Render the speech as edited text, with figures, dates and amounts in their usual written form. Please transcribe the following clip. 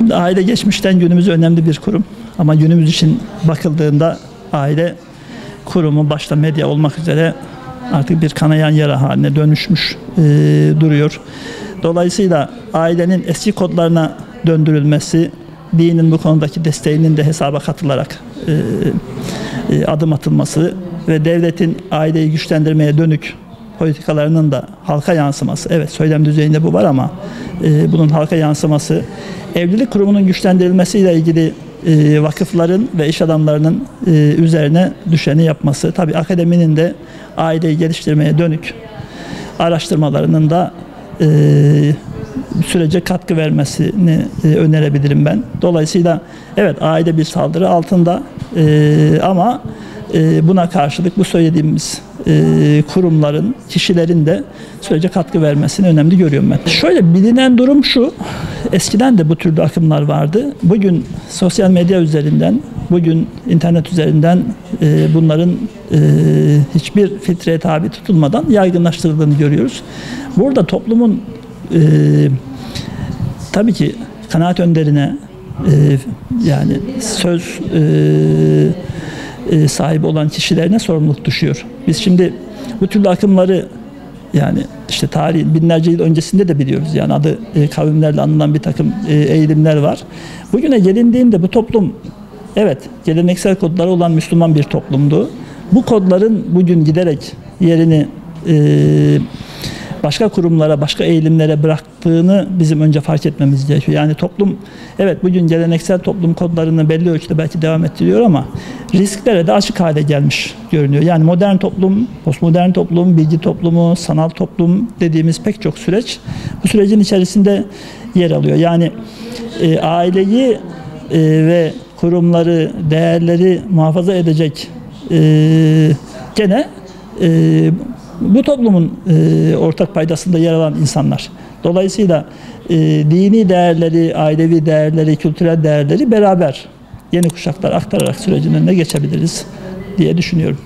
Şimdi aile geçmişten günümüze önemli bir kurum. Ama günümüz için bakıldığında aile kurumu başta medya olmak üzere artık bir kanayan yara haline dönüşmüş duruyor. Dolayısıyla ailenin eski kodlarına döndürülmesi, dinin bu konudaki desteğinin de hesaba katılarak adım atılması ve devletin aileyi güçlendirmeye dönük politikalarının da halka yansıması, evet söylem düzeyinde bu var ama bunun halka yansıması, evlilik kurumunun güçlendirilmesiyle ilgili vakıfların ve iş adamlarının üzerine düşeni yapması, tabii akademinin de aileyi geliştirmeye dönük araştırmalarının da sürece katkı vermesini önerebilirim ben. Dolayısıyla evet aile bir saldırı altında ama buna karşılık bu söylediğimiz kurumların, kişilerin de sürece katkı vermesini önemli görüyorum ben. Şöyle bilinen durum şu, eskiden de bu türlü akımlar vardı. Bugün sosyal medya üzerinden, bugün internet üzerinden bunların hiçbir filtreye tabi tutulmadan yaygınlaştırıldığını görüyoruz. Burada toplumun tabii ki kanaat önderine yani söz sahibi olan kişilerine sorumluluk düşüyor. Biz şimdi bu türlü akımları yani işte tarihin binlerce yıl öncesinde de biliyoruz. Yani adı kavimlerle anılan bir takım eğilimler var. Bugüne gelindiğinde bu toplum evet geleneksel kodları olan Müslüman bir toplumdu. Bu kodların bugün giderek yerini başka kurumlara, başka eğilimlere bıraktığını bizim önce fark etmemiz gerekiyor. Yani toplum, evet bugün geleneksel toplum kodlarını belli ölçüde belki devam ettiriyor ama risklere de açık hale gelmiş görünüyor. Yani modern toplum, postmodern toplum, bilgi toplumu, sanal toplum dediğimiz pek çok süreç bu sürecin içerisinde yer alıyor. Yani aileyi ve kurumları, değerleri muhafaza edecek gene bu toplumun ortak paydasında yer alan insanlar. Dolayısıyla dini değerleri, ailevi değerleri, kültürel değerleri beraber yeni kuşaklara aktararak sürecin önüne geçebiliriz diye düşünüyorum.